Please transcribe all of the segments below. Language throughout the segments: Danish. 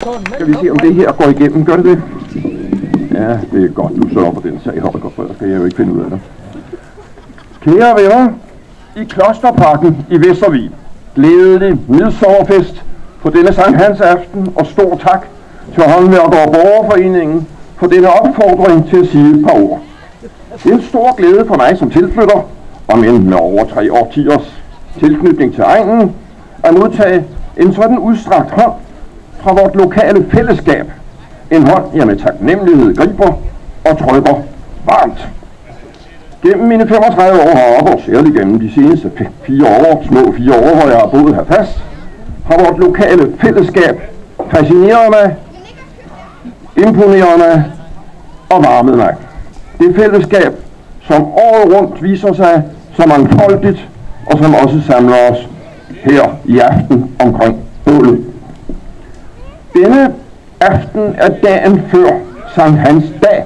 Skal vi se, om det her går igennem? Gør det det? Ja, det er godt, du sørger for den sag, Holger, for skal jeg jo ikke finde ud af det. Kære venner, i Klosterparken i Vestervig, glædelig midsommerfest på denne Sankt Hans aften, og stor tak til Håndværker- og Borgerforeningen for denne opfordring til at sige et par ord. Det er en stor glæde for mig som tilflytter, om end med over 3 årtiers tilknytning til egnen, at modtage en sådan udstrakt hånd fra vort lokale fællesskab. En hånd, jeg med taknemmelighed griber og trykker varmt. Gennem mine 35 år heroppe, og særligt gennem de seneste 4 år, små 4 år, hvor jeg har boet her fast, har vort lokale fællesskab fascineret mig, imponeret mig og varmet mig. Det fællesskab, som året rundt viser sig så mangfoldigt, og som også samler os her i aften omkring bålet. Denne aften er dagen før Sankt Hans dag,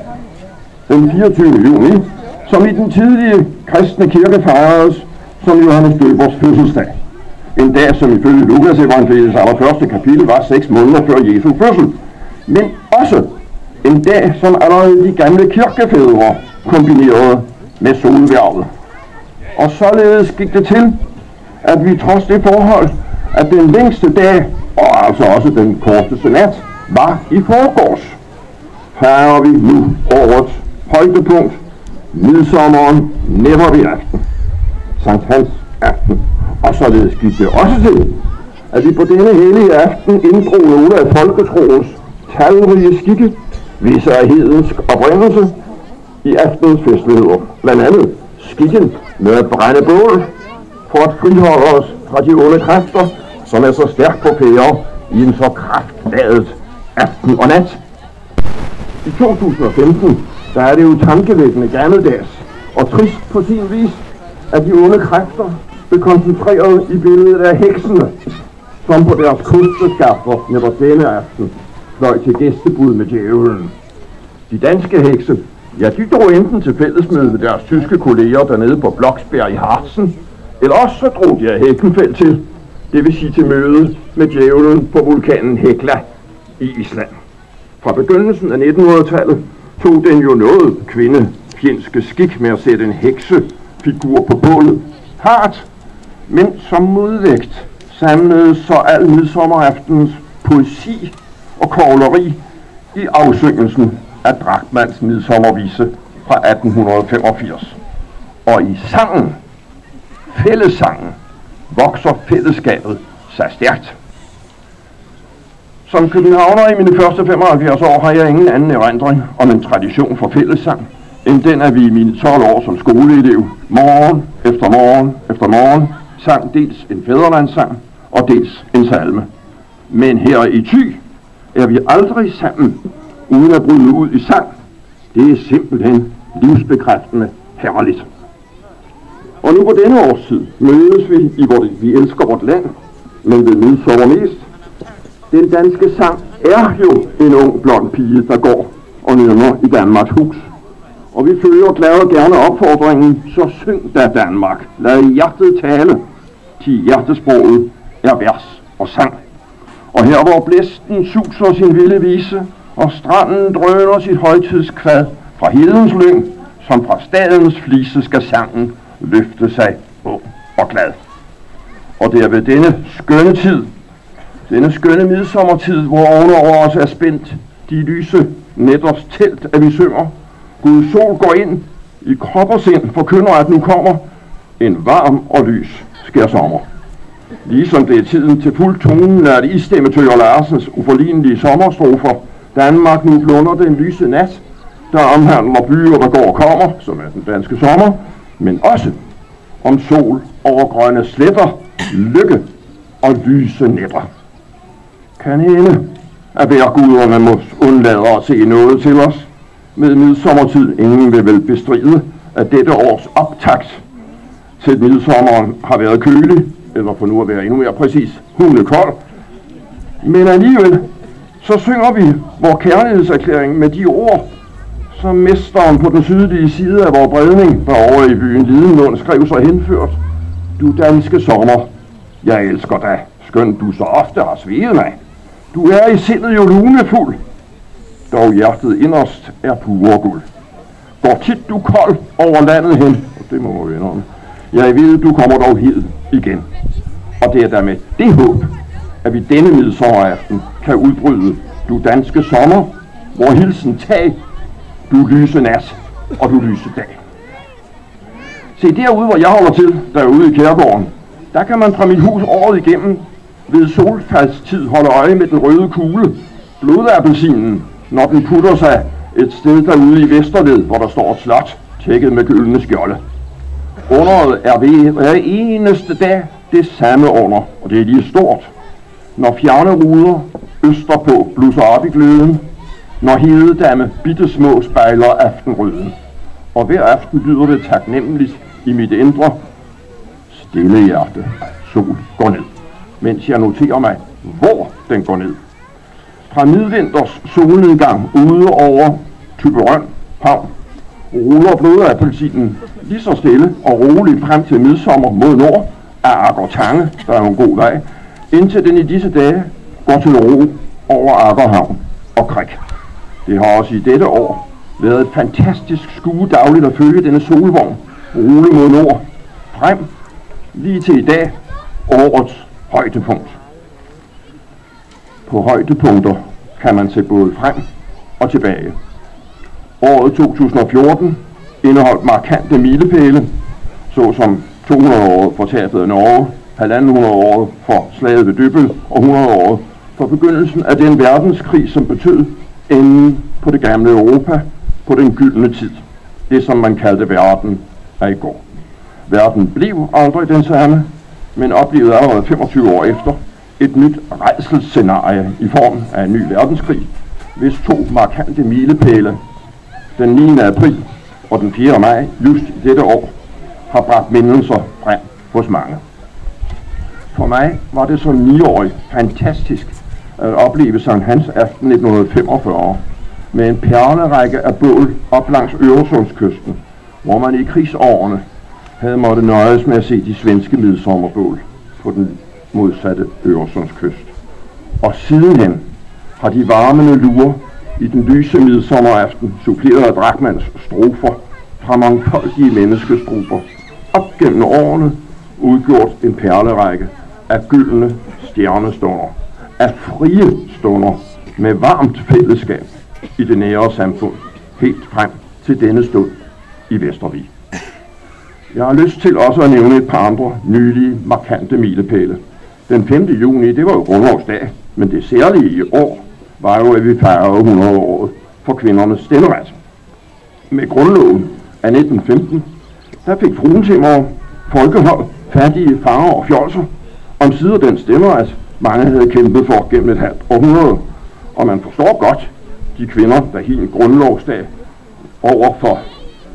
den 24. juni, som i den tidlige kristne kirke fejredes som Johannes Døbers fødselsdag. En dag, som ifølge Lukas evangeliets allerførste kapitel var 6 måneder før Jesu fødsel. Men også en dag, som allerede de gamle kirkefædre kombinerede med solhvervet. Og således gik det til, at vi trods det forhold, at den længste dag, og altså også den korteste nat, var i forgårs, fejrer vi nu årets højdepunkt, midsommeren, netop i aften, Sankt Hans aften. Og således gik det også til, at vi på denne hellige aften inddrog nogle af folketroens talrige skikke, viser af hedensk oprindelse i aftenens festligheder. Blandt andet skikken med at brænde bål, for at friholde os fra de onde kræfter, som er så stærkt på færre i en så kraftladet aften og nat. I 2015, der er det jo tankevækkende gammeldags og trist på sin vis, at de onde kræfter blev koncentreret i billedet af heksene, som på deres kosteskaffer netop denne aften fløj til gæstebud med djævelen. De danske hekse, ja, de drog enten til fællesmøde med deres tyske kolleger dernede på Bloksberg i Harzen, eller også så drog de af Heckenfeldt til, det vil sige til møde med djævelen på vulkanen Hekla i Island. Fra begyndelsen af 1900-tallet tog den jo noget kvindefjendske skik med at sætte en heksefigur på bålet. Hardt, men som modvægt samlede så al midsommeraftenens poesi og kogleri i afsyngelsen af Drachmanns midsommervise fra 1885. Og i sangen, fællessangen, vokser fællesskabet sig stærkt. Som københavner i mine første 75 år har jeg ingen anden erindring om en tradition for fællessang, end den, at vi i mine 12 år som skoleelev, morgen efter morgen efter morgen, sang dels en fædrelandssang og dels en salme. Men her i Thy er vi aldrig sammen, uden at bryde ud i sang. Det er simpelthen livsbekræftende herligt. Og nu på denne årstid mødes vi i vi elsker vort land, men ved midsommer mest. Den danske sang er jo en ung blond pige, der går og nynner i Danmarks hus. Og vi følger glade gerne opfordringen, så syng da Danmark. Lad hjertet tale, til hjertesproget er vers og sang. Og her hvor blæsten suser sin vilde vise, og stranden drøner sit højtidskvad fra hedens lyng, som fra stadens flise skal sangen løfte sig ung og glad. Og det er ved denne skønne midsommertid, hvor ovenover os er spændt de lyse nætters telt, at vi synger. Gud sol går ind i krop og sind, forkynder at nu kommer en varm og lys skærsommer. Ligesom det er tiden til fuld tonen af istemme Thøger Larsens uforlignelige sommerstrofer, Danmark nu blunder den lyse nat, der omhandler byer, der går og kommer, som er den danske sommer, men også om sol over grønne sletter, lykke og lyse nætter. Kan hende, at vejrguderne må undlade at se noget til os. Med midsommertid ingen vil vel bestride, at dette års optakt til midsommeren har været kølig, eller for nu at være endnu mere præcis, hundekold. Men alligevel, så synger vi vor kærlighedserklæring med de ord, som mesteren på den sydlige side af vor bredning, derovre i byen Lidenlund, skrev sig henført. Du danske sommer, jeg elsker dig, skønt du så ofte har sveget mig. Du er i sindet jo lunefuld, dog hjertet inderst er pure guld. Går tit du kold over landet hen, og det må vi indrømme. Jeg ved, du kommer dog hed igen. Og det er dermed det håb, at vi denne midsommeraften kan udbryde du danske sommer, hvor hilsen tag, du lyse nat og du lyse dag. Se derude, hvor jeg holder til, derude i Kærgården, der kan man fra mit hus året igennem ved solfaldstid holde øje med den røde kugle, blodappelsinen, når den putter sig et sted derude i Vesterled, hvor der står et slot, tækket med gyldne skjolde. Underet er ved hver eneste dag det samme under, og det er lige stort. Når fjerne ruder østerpå blusser op i gløden, når hededamme bittesmå spejler aftenrøden. Og hver aften byder det taknemmeligt i mit indre stille hjerte. Sol går ned, mens jeg noterer mig, hvor den går ned. Fra midvinters solnedgang ude over Thyborøn havn ruller blodappelsinen lige så stille og roligt frem til midsommer mod nord af Aggertange, der er en god vej, indtil den i disse dage går til ro over Aggerhavn og Krik. Det har også i dette år været et fantastisk skue dagligt at følge denne solvogn rulle mod nord, frem lige til i dag årets højdepunkt. På højdepunkter kan man se både frem og tilbage. Året 2014 indeholdt markante milepæle, såsom 200-året for tabet af Norge, 150-året for slaget ved Dybbøl og 100-året for begyndelsen af den verdenskrig, som betød enden på det gamle Europa, på den gyldne tid. Det, som man kaldte verden af i går. Verden blev aldrig den samme, men oplevede allerede 25 år efter et nyt rædselsscenarie i form af en ny verdenskrig, hvis to markante milepæle, den 9. april og den 4. maj, just i dette år, har bragt mindelser frem hos mange. For mig var det som 9-årig fantastisk at opleve Sankt Hans aften 1945 med en perlerække af bål op langs Øresundskysten, hvor man i krigsårene havde måttet nøjes med at se de svenske midsommerbål på den modsatte Øresundskyst. Og sidenhen har de varmende lurer i den lyse midsommeraften, suppleret af Drachmanns strofer fra mangfoldige menneskestrupper, op gennem årene udgjort en perlerække af gyldne stjernestunder, af frie stunder med varmt fællesskab i det nære samfund, helt frem til denne stund i Vestervig. Jeg har lyst til også at nævne et par andre nylige, markante milepæle. Den 5. juni, det var jo grundlovsdag, men det særlige i år var jo, at vi fejrede 100-året for kvindernes stemmeret. Med grundloven af 1915, der fik fruentimmere, folkehold, fattige, fanger og fjolser omsider den stemmeret, mange havde kæmpet for gennem et halvt århundrede. Og man forstår godt de kvinder, der hele grundlovsdag over for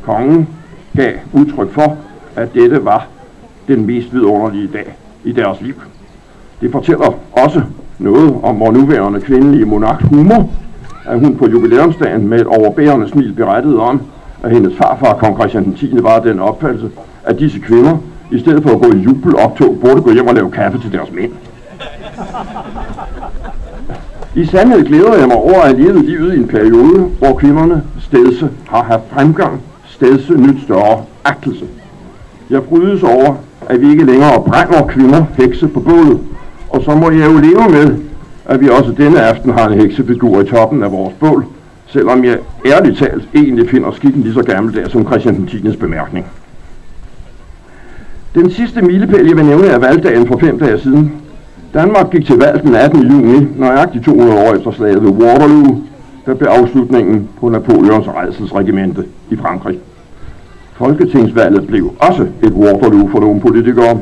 kongen gav udtryk for, at dette var den mest vidunderlige dag i deres liv. Det fortæller også noget om vor nuværende kvindelige monarks humor, at hun på jubilæumsdagen med et overbærende smil berettede om, at hendes farfar, kong Christian 10. var den opfattelse, at disse kvinder, i stedet for at gå i jubeloptog, burde gå hjem og lave kaffe til deres mænd. I sandhed glæder jeg mig over at leve livet i en periode, hvor kvinderne stedse har haft fremgang, stedse nyt større agtelse. Jeg brydes over, at vi ikke længere brænder kvinder hekse på bålet, og så må jeg jo leve med, at vi også denne aften har en heksefigur i toppen af vores bål, selvom jeg ærligt talt egentlig finder skikken lige så gammeldags som Christian 10. bemærkning. Den sidste milepæl, jeg vil nævne, er valgdagen for 5 dage siden. Danmark gik til valg den 18. juni, nøjagtigt 200 år efter slaget ved Waterloo, der blev afslutningen på Napoleons rædselsregimente i Frankrig. Folketingsvalget blev også et Waterloo for nogle politikere.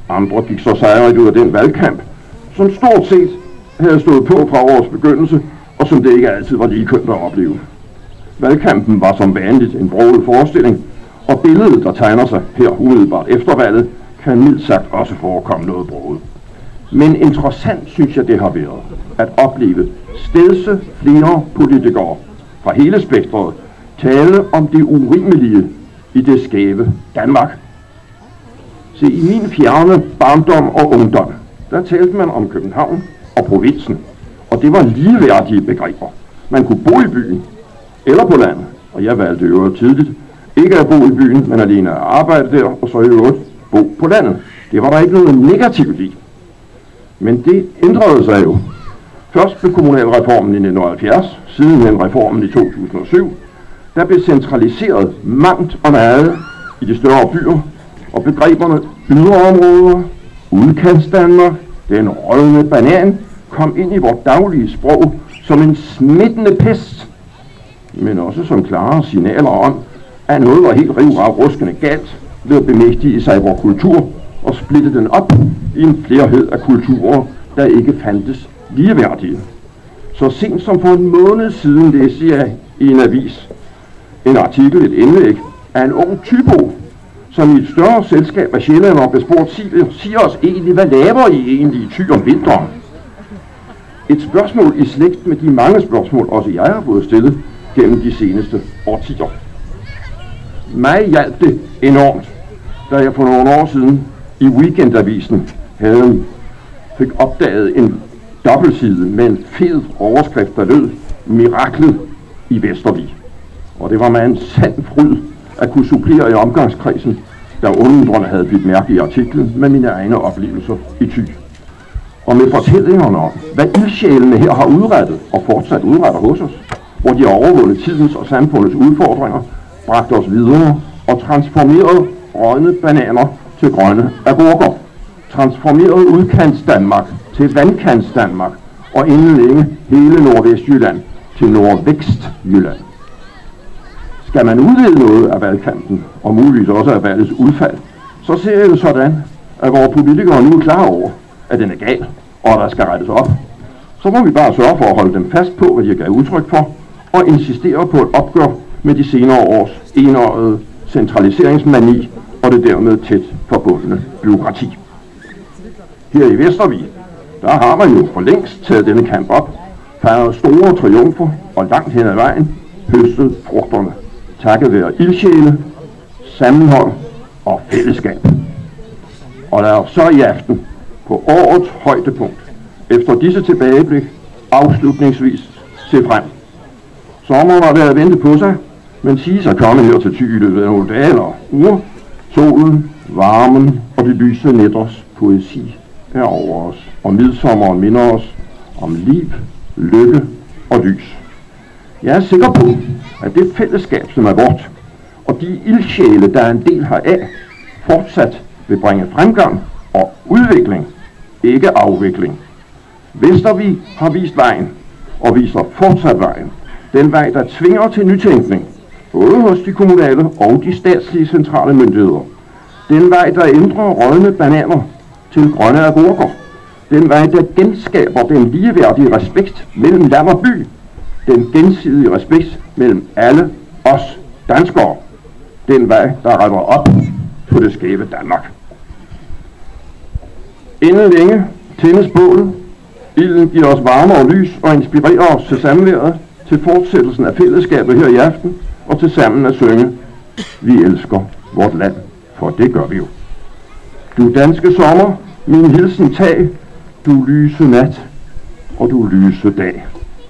Andre gik så sejrigt ud af den valgkamp, som stort set havde stået på fra årets begyndelse, og som det ikke altid var lige kønt at opleve. Valgkampen var som vanligt en broget forestilling, og billedet, der tegner sig her umiddelbart efter valget, kan mildt sagt også forekomme noget broget. Men interessant synes jeg det har været at opleve stedse flere politikere fra hele spektret tale om det urimelige i det skæve Danmark. Se, i min fjerne barndom og ungdom, der talte man om København og provinsen, og det var ligeværdige begreber. Man kunne bo i byen eller på landet, og jeg valgte jo tidligt ikke at bo i byen, men alene at arbejde der, og så i øvrigt bo på landet. Det var der ikke noget negativt i. Men det ændrede sig jo. Først ved kommunalreformen i 1970, siden reformen i 2007, der blev centraliseret mangt og meget i de større byer, og begreberne yderområder, udkantsdanmark, den rådne banan, kom ind i vores daglige sprog som en smittende pest, men også som klare signaler om, at noget var helt rivravruskende galt ved at bemægtige sig vores kultur og splitte den op i en flerhed af kulturer, der ikke fandtes ligeværdige. Så sent som for en måned siden læste jeg i en avis en artikel, et indlæg af en ung typo, som i et større selskab af sjællændere bespurgt siger os egentlig, hvad laver I egentlig i Thy om vinteren? Et spørgsmål i slægt med de mange spørgsmål, også jeg har fået stillet gennem de seneste årtier. Mig hjalp det enormt, da jeg for nogle år siden i Weekendavisen fik opdaget en dobbeltside med en fed overskrift, der lød Miraklet i Vestervig. Og det var med en sand fryd at kunne supplere i omgangskredsen, der undrende havde blivet mærke i artiklen med mine egne oplevelser i Thy. Og med fortællingerne om, hvad ildsjælene her har udrettet og fortsat udretter hos os, hvor de har overvundet tidens og samfundets udfordringer, bragt os videre og transformeret rådne bananer til grønne agurker, transformeret udkantsdanmark til vandkantsdanmark og inden længe hele Nordvestjylland til Nordvækstjylland. Skal man udvide noget af valgkampen, og muligvis også af valgets udfald, så ser jeg det sådan, at vores politikere nu er klar over, at den er gal, og at der skal rettes op. Så må vi bare sørge for at holde dem fast på, hvad de gav udtryk for, og insistere på et opgør med de senere års enårede centraliseringsmani og det dermed tæt forbundne bureaukrati. Her i Vestervig, der har man jo for længst taget denne kamp op, fejret store triumfer og langt hen ad vejen høstet frugterne, takket være ildsjæle, sammenhold og fællesskab. Og lad os så i aften på årets højdepunkt, efter disse tilbageblik, afslutningsvis se frem. Sommeren har været ventet på sig, men siges at komme her til Thy i løbet af nogle dage eller uger. Solen, varmen og de lyse nætters poesi er over os, og midsommeren minder os om liv, lykke og lys. Jeg er sikker på, at det fællesskab, som er vort, og de ildsjæle, der er en del heraf, fortsat vil bringe fremgang og udvikling, ikke afvikling. Vestervig har vist vejen, og viser fortsat vejen. Den vej, der tvinger til nytænkning, både hos de kommunale og de statslige centrale myndigheder. Den vej, der ændrer rådne bananer til grønne agurker. Den vej, der genskaber den ligeværdige respekt mellem land og by. Den gensidige respekt mellem alle os danskere. Den vej, der retter op på det skæve Danmark. Inden længe tændes bålet. Ilden giver os varme og lys og inspirerer os til samværet, til fortsættelsen af fællesskabet her i aften, og til sammen at synge, vi elsker vort land, for det gør vi jo. Du danske sommer, min hilsen tag, du lyse nat, og du lyse dag.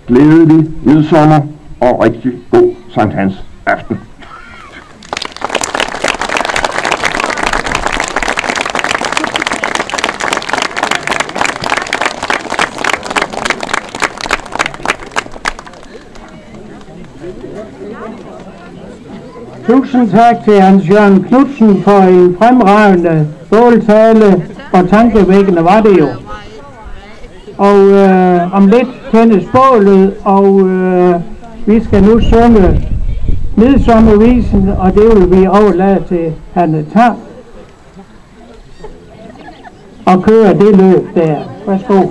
Glædelig midsommer og rigtig god Sankt Hans aften. Tusind tak til Hans Jørgen Knudsen for en fremragende båltale, og tankevækkende var det jo. Og om lidt tændes bålet, og vi skal nu synge Midsommervisen, og det vil vi overlade til Hanne Tarp og køre det løb der. Værsgo.